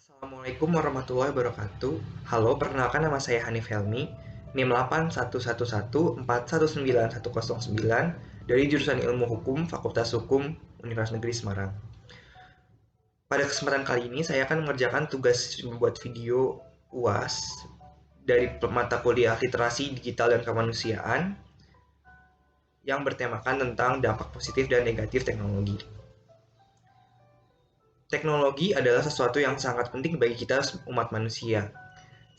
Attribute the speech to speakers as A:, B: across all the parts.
A: Assalamualaikum warahmatullahi wabarakatuh. Halo, perkenalkan nama saya Hanif Helmi, NIM 81114191109 dari jurusan Ilmu Hukum Fakultas Hukum Universitas Negeri Semarang. Pada kesempatan kali ini saya akan mengerjakan tugas membuat video UAS dari mata kuliah Literasi Digital dan Kemanusiaan yang bertemakan tentang dampak positif dan negatif teknologi. Teknologi adalah sesuatu yang sangat penting bagi kita umat manusia.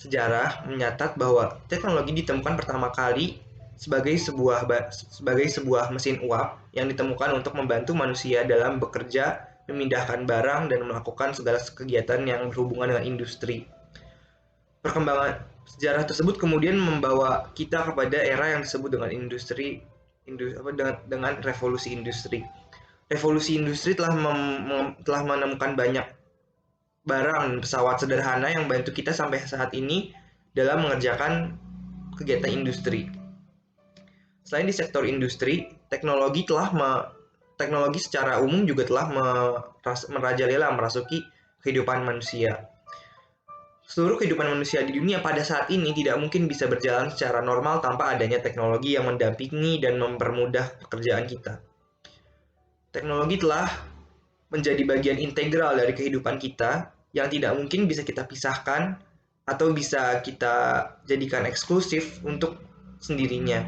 A: Sejarah menyatat bahwa teknologi ditemukan pertama kali sebagai sebuah mesin uap yang ditemukan untuk membantu manusia dalam bekerja, memindahkan barang, dan melakukan segala kegiatan yang berhubungan dengan industri. Perkembangan sejarah tersebut kemudian membawa kita kepada era yang disebut dengan dengan revolusi industri. Revolusi industri telah menemukan banyak barang pesawat sederhana yang bantu kita sampai saat ini dalam mengerjakan kegiatan industri. Selain di sektor industri, teknologi secara umum juga telah merajalela merasuki kehidupan manusia. Seluruh kehidupan manusia di dunia pada saat ini tidak mungkin bisa berjalan secara normal tanpa adanya teknologi yang mendampingi dan mempermudah pekerjaan kita. Teknologi telah menjadi bagian integral dari kehidupan kita yang tidak mungkin bisa kita pisahkan atau bisa kita jadikan eksklusif untuk sendirinya.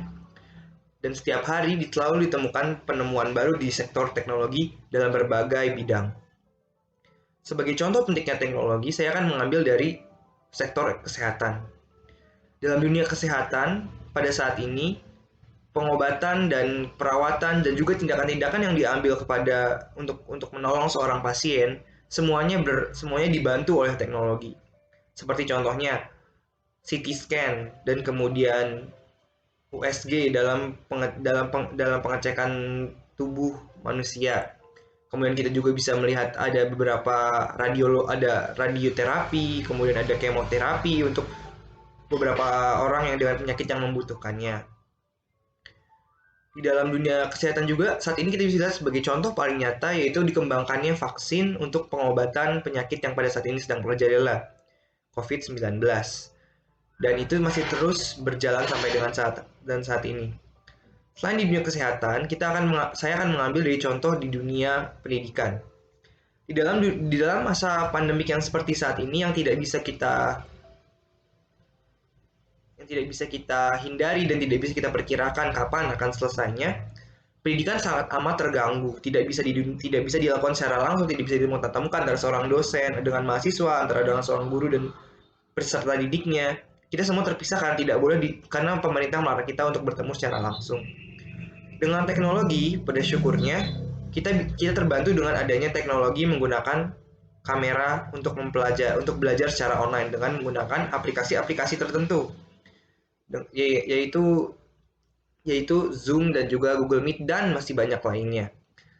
A: Dan setiap hari selalu ditemukan penemuan baru di sektor teknologi dalam berbagai bidang. Sebagai contoh pentingnya teknologi, saya akan mengambil dari sektor kesehatan. Dalam dunia kesehatan, pada saat ini, pengobatan dan perawatan dan juga tindakan-tindakan yang diambil untuk menolong seorang pasien semuanya dibantu oleh teknologi. Seperti contohnya CT scan dan kemudian USG dalam pengecekan tubuh manusia. Kemudian kita juga bisa melihat ada beberapa ada radioterapi, kemudian ada kemoterapi untuk beberapa orang yang dengan penyakit yang membutuhkannya. Di dalam dunia kesehatan juga saat ini kita bisa lihat sebagai contoh paling nyata yaitu dikembangkannya vaksin untuk pengobatan penyakit yang pada saat ini sedang merajalela, COVID-19. Dan itu masih terus berjalan sampai dengan saat ini. Selain di dunia kesehatan, saya akan mengambil dari contoh di dunia pendidikan. Di dalam masa pandemik yang seperti saat ini yang tidak bisa kita hindari dan tidak bisa kita perkirakan kapan akan selesainya, pendidikan sangat amat terganggu. Tidak bisa dilakukan secara langsung, tidak bisa ditemukan antara seorang dosen dengan mahasiswa, antara dengan seorang guru dan peserta didiknya. Kita semua terpisah karena pemerintah melarang kita untuk bertemu secara langsung. Dengan teknologi, pada syukurnya kita terbantu dengan adanya teknologi menggunakan kamera untuk belajar secara online dengan menggunakan aplikasi-aplikasi tertentu, yaitu Zoom dan juga Google Meet dan masih banyak lainnya.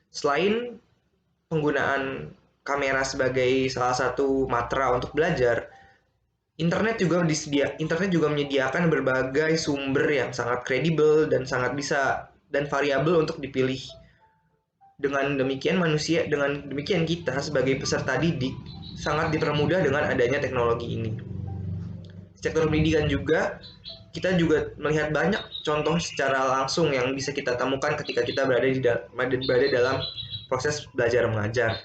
A: Selain penggunaan kamera sebagai salah satu matra untuk belajar, internet juga menyediakan berbagai sumber yang sangat kredibel dan sangat bisa dan variabel untuk dipilih. Dengan demikian kita sebagai peserta didik sangat dipermudah dengan adanya teknologi ini. Sektor pendidikan juga kita juga melihat banyak contoh secara langsung yang bisa kita temukan ketika kita berada dalam proses belajar mengajar.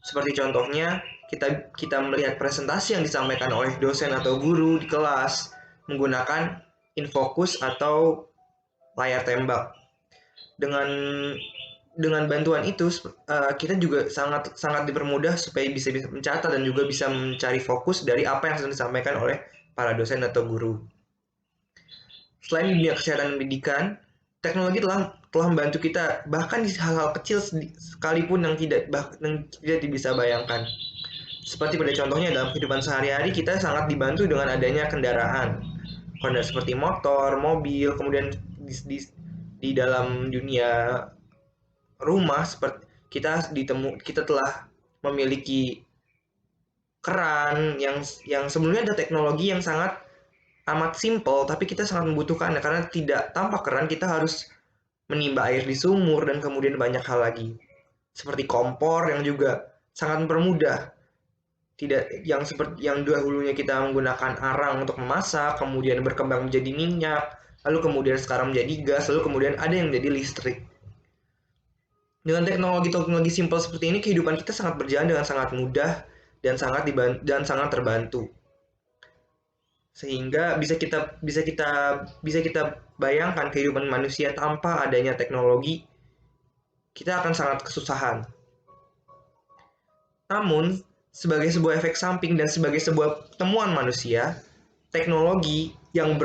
A: Seperti contohnya kita melihat presentasi yang disampaikan oleh dosen atau guru di kelas menggunakan infocus atau layar tembak. Dengan bantuan itu kita juga sangat sangat dipermudah supaya bisa mencatat dan juga bisa mencari fokus dari apa yang sedang disampaikan oleh para dosen atau guru. Selain di dunia kesehatan dan pendidikan, teknologi telah membantu kita bahkan di hal-hal kecil sekalipun yang tidak bisa bayangkan. Seperti pada contohnya dalam kehidupan sehari-hari kita sangat dibantu dengan adanya kendaraan seperti motor, mobil, kemudian di dalam dunia rumah seperti kita telah memiliki keran yang sebelumnya ada teknologi yang sangat amat simple, tapi kita sangat membutuhkannya karena tidak tanpa keran kita harus menimba air di sumur dan kemudian banyak hal lagi. Seperti kompor yang juga sangat mempermudah Tidak yang seperti yang dahulunya kita menggunakan arang untuk memasak, kemudian berkembang menjadi minyak, lalu kemudian sekarang menjadi gas, lalu kemudian ada yang menjadi listrik. Dengan teknologi-teknologi simpel seperti ini, kehidupan kita sangat berjalan dengan sangat mudah dan sangat terbantu. Sehingga bisa kita bayangkan kehidupan manusia tanpa adanya teknologi, kita akan sangat kesusahan. Namun, sebagai sebuah efek samping dan sebagai sebuah temuan manusia, teknologi yang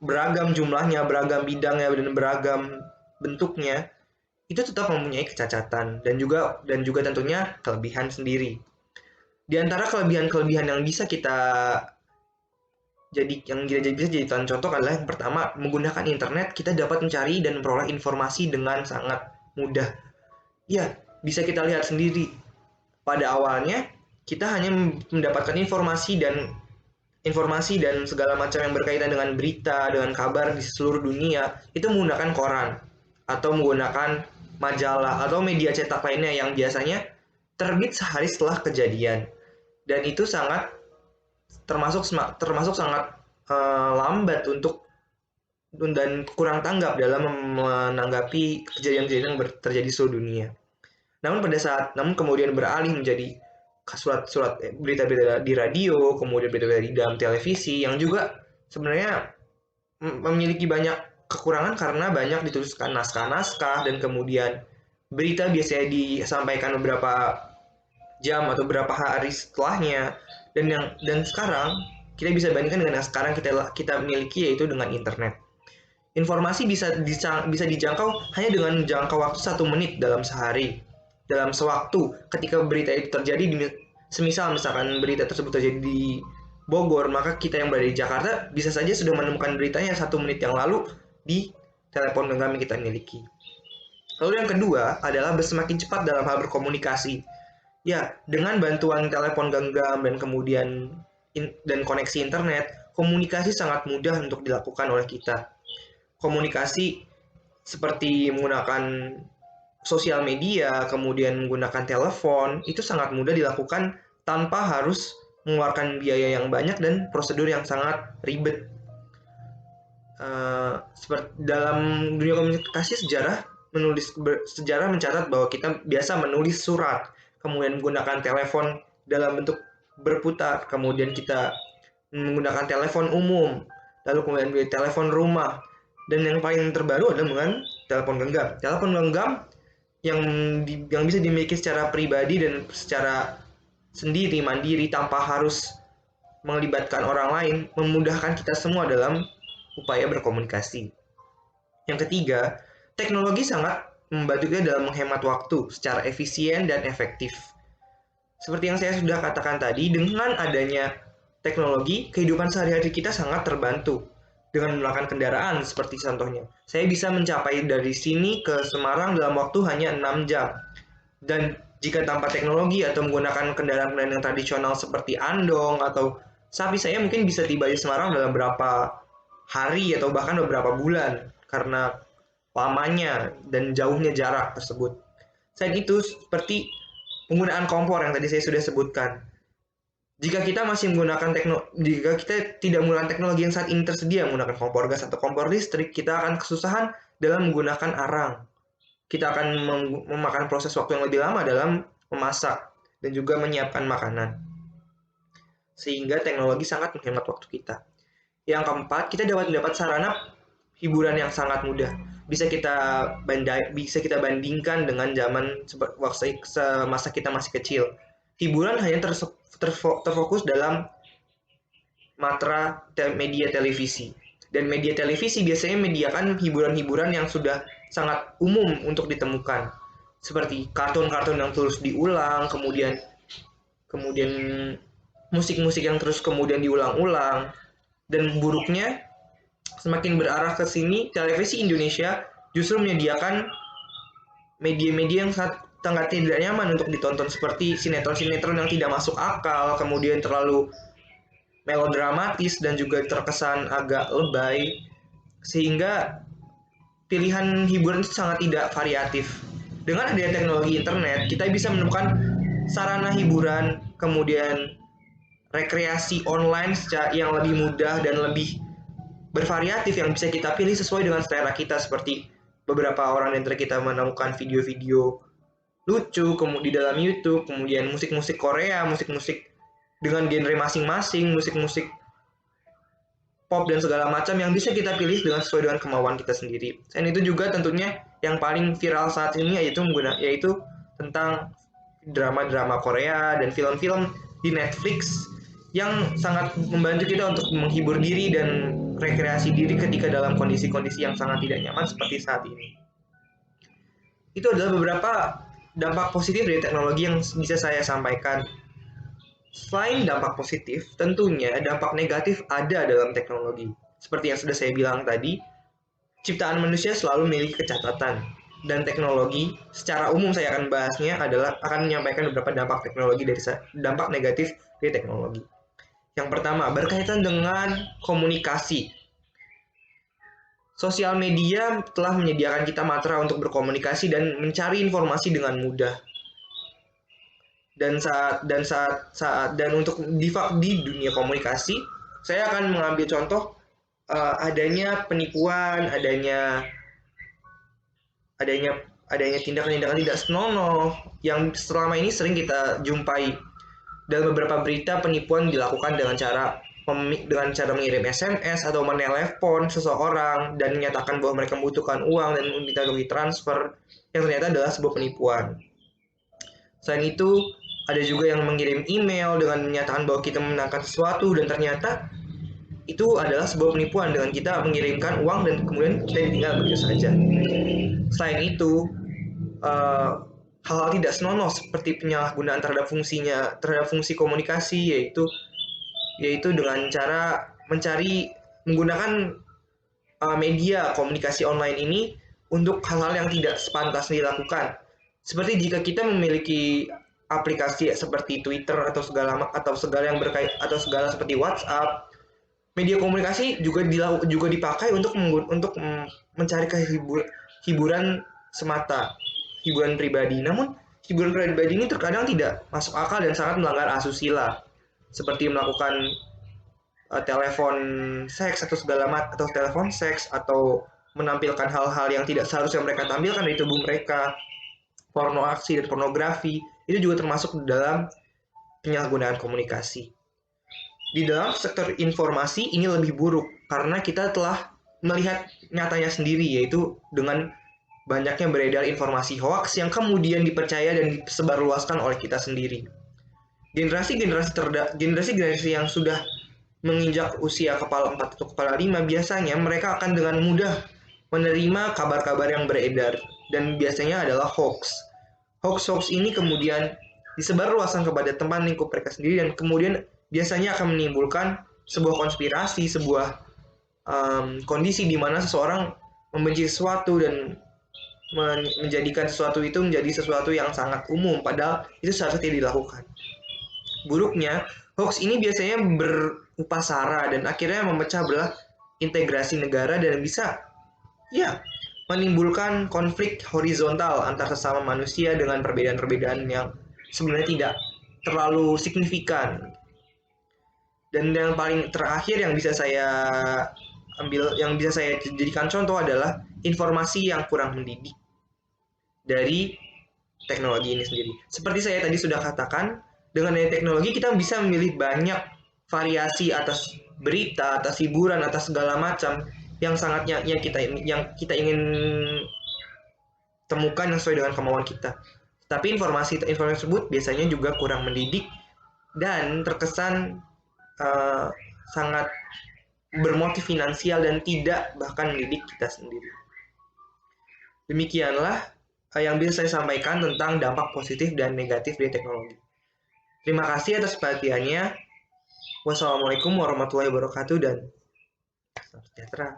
A: beragam jumlahnya, beragam bidangnya, dan beragam bentuknya, itu tetap mempunyai kecacatan dan juga tentunya kelebihan sendiri. Di antara kelebihan-kelebihan yang bisa jadi contoh adalah yang pertama, menggunakan internet kita dapat mencari dan memperoleh informasi dengan sangat mudah. Ya, bisa kita lihat sendiri. Pada awalnya kita hanya mendapatkan informasi dan segala macam yang berkaitan dengan berita, dengan kabar di seluruh dunia itu menggunakan koran atau menggunakan majalah atau media cetak lainnya yang biasanya terbit sehari setelah kejadian, dan itu termasuk sangat lambat dan kurang tanggap dalam menanggapi kejadian-kejadian yang terjadi di seluruh dunia. Namun kemudian beralih menjadi surat-surat berita-berita di radio, kemudian berita-berita di dalam televisi yang juga sebenarnya memiliki banyak kekurangan karena banyak dituliskan naskah-naskah, dan kemudian berita biasanya disampaikan beberapa jam atau beberapa hari setelahnya, dan sekarang kita bisa bandingkan dengan yang sekarang kita miliki, yaitu dengan internet. Informasi bisa dijangkau hanya dengan jangka waktu 1 menit dalam sehari, dalam sewaktu ketika berita itu terjadi. Misalkan berita tersebut terjadi di Bogor, maka kita yang berada di Jakarta bisa saja sudah menemukan beritanya 1 menit yang lalu di telepon genggam yang kita miliki. Lalu yang kedua adalah semakin cepat dalam hal berkomunikasi. Ya, dengan bantuan telepon genggam dan kemudian dan koneksi internet, komunikasi sangat mudah untuk dilakukan oleh kita. Komunikasi seperti menggunakan sosial media, kemudian menggunakan telepon, itu sangat mudah dilakukan tanpa harus mengeluarkan biaya yang banyak dan prosedur yang sangat ribet. Seperti dalam dunia komunikasi, sejarah mencatat bahwa kita biasa menulis surat, kemudian menggunakan telepon dalam bentuk berputar, kemudian kita menggunakan telepon umum, lalu kemudian telepon rumah, dan yang paling terbaru adalah dengan telepon genggam. Telepon genggam yang bisa dimiliki secara pribadi dan secara sendiri, mandiri, tanpa harus melibatkan orang lain, memudahkan kita semua dalam upaya berkomunikasi. Yang ketiga, teknologi sangat membantu kita dalam menghemat waktu secara efisien dan efektif. Seperti yang saya sudah katakan tadi, dengan adanya teknologi, kehidupan sehari-hari kita sangat terbantu. Dengan menggunakan kendaraan, seperti contohnya, saya bisa mencapai dari sini ke Semarang dalam waktu hanya 6 jam. Dan jika tanpa teknologi atau menggunakan kendaraan-kendaraan yang tradisional seperti andong atau sapi, saya mungkin bisa tiba di Semarang dalam beberapa hari atau bahkan beberapa bulan karena lamanya dan jauhnya jarak tersebut. Selain itu, seperti penggunaan kompor yang tadi saya sudah sebutkan. Jika kita tidak menggunakan teknologi yang saat ini tersedia, menggunakan kompor gas atau kompor listrik, kita akan kesusahan dalam menggunakan arang. Kita akan memakan proses waktu yang lebih lama dalam memasak dan juga menyiapkan makanan. Sehingga teknologi sangat menghemat waktu kita. Yang keempat, kita dapat mendapat sarana hiburan yang sangat mudah. Bisa kita bandingkan dengan zaman semasa kita masih kecil. Hiburan hanya terfokus dalam matra media televisi. Dan media televisi biasanya menyediakan hiburan-hiburan yang sudah sangat umum untuk ditemukan. Seperti kartun-kartun yang terus diulang, kemudian musik-musik yang terus kemudian diulang-ulang. Dan buruknya, semakin berarah ke sini, televisi Indonesia justru menyediakan media-media yang sangat tidak nyaman untuk ditonton, seperti sinetron-sinetron yang tidak masuk akal, kemudian terlalu melodramatis dan juga terkesan agak lebay, sehingga pilihan hiburan itu sangat tidak variatif. Dengan adanya teknologi internet, kita bisa menemukan sarana hiburan, kemudian rekreasi online yang lebih mudah dan lebih bervariatif yang bisa kita pilih sesuai dengan selera kita, seperti beberapa orang di antara kita menemukan video-video lucu di dalam YouTube, kemudian musik-musik Korea, musik-musik dengan genre masing-masing, musik-musik pop dan segala macam yang bisa kita pilih sesuai dengan kemauan kita sendiri. Selain itu juga tentunya yang paling viral saat ini yaitu tentang drama-drama Korea dan film-film di Netflix yang sangat membantu kita untuk menghibur diri dan rekreasi diri ketika dalam kondisi-kondisi yang sangat tidak nyaman seperti saat ini. Itu adalah beberapa dampak positif dari teknologi yang bisa saya sampaikan. Selain dampak positif, tentunya dampak negatif ada dalam teknologi. Seperti yang sudah saya bilang tadi, ciptaan manusia selalu memiliki kecacatan. Dan teknologi, secara umum saya akan bahasnya akan menyampaikan beberapa dampak negatif dari teknologi. Yang pertama, berkaitan dengan komunikasi. Sosial media telah menyediakan kita matra untuk berkomunikasi dan mencari informasi dengan mudah. Dan untuk di dunia komunikasi, saya akan mengambil contoh adanya penipuan, adanya tindakan-tindakan tidak senonoh yang selama ini sering kita jumpai. Dalam beberapa berita, penipuan dilakukan dengan cara mengirim SMS atau menelepon seseorang dan menyatakan bahwa mereka membutuhkan uang dan meminta transfer, yang ternyata adalah sebuah penipuan. Selain itu, ada juga yang mengirim email dengan menyatakan bahwa kita memenangkan sesuatu dan ternyata itu adalah sebuah penipuan dengan kita mengirimkan uang dan kemudian kita ditinggal begitu saja. Selain itu, hal-hal tidak senonoh seperti penyalahgunaan terhadap fungsi komunikasi, yaitu dengan cara menggunakan media komunikasi online ini untuk hal-hal yang tidak sepantasnya dilakukan. Seperti jika kita memiliki aplikasi seperti Twitter atau segala yang segala seperti WhatsApp, media komunikasi juga dipakai untuk mencari hiburan semata, hiburan pribadi. Namun hiburan pribadi ini terkadang tidak masuk akal dan sangat melanggar asusila, seperti melakukan telepon seks atau menampilkan hal-hal yang tidak seharusnya mereka tampilkan dari tubuh mereka, porno aksi dan pornografi. Itu juga termasuk dalam penyalahgunaan komunikasi. Di dalam sektor informasi ini lebih buruk karena kita telah melihat nyatanya sendiri, yaitu dengan banyaknya beredar informasi hoaks yang kemudian dipercaya dan disebarluaskan oleh kita sendiri. Generasi yang sudah menginjak usia kepala 4 atau kepala 5 biasanya mereka akan dengan mudah menerima kabar-kabar yang beredar dan biasanya adalah hoax. Hoax ini kemudian disebarluaskan kepada teman lingkup mereka sendiri dan kemudian biasanya akan menimbulkan sebuah konspirasi, sebuah kondisi di mana seseorang membenci sesuatu dan menjadikan sesuatu itu menjadi sesuatu yang sangat umum, padahal itu seharusnya tidak dilakukan. Buruknya, hoax ini biasanya berupa sara dan akhirnya memecah belah integrasi negara dan bisa menimbulkan konflik horizontal antar sesama manusia dengan perbedaan-perbedaan yang sebenarnya tidak terlalu signifikan. Dan yang paling terakhir yang bisa saya jadikan contoh adalah informasi yang kurang mendidik dari teknologi ini sendiri. Seperti saya tadi sudah katakan, dengan teknologi kita bisa memilih banyak variasi atas berita, atas hiburan, atas segala macam yang kita ingin temukan yang sesuai dengan kemauan kita. Tapi informasi tersebut biasanya juga kurang mendidik dan terkesan sangat bermotif finansial dan tidak bahkan mendidik kita sendiri. Demikianlah yang bisa saya sampaikan tentang dampak positif dan negatif dari teknologi. Terima kasih atas perhatiannya. Wassalamualaikum warahmatullahi wabarakatuh dan salam sejahtera.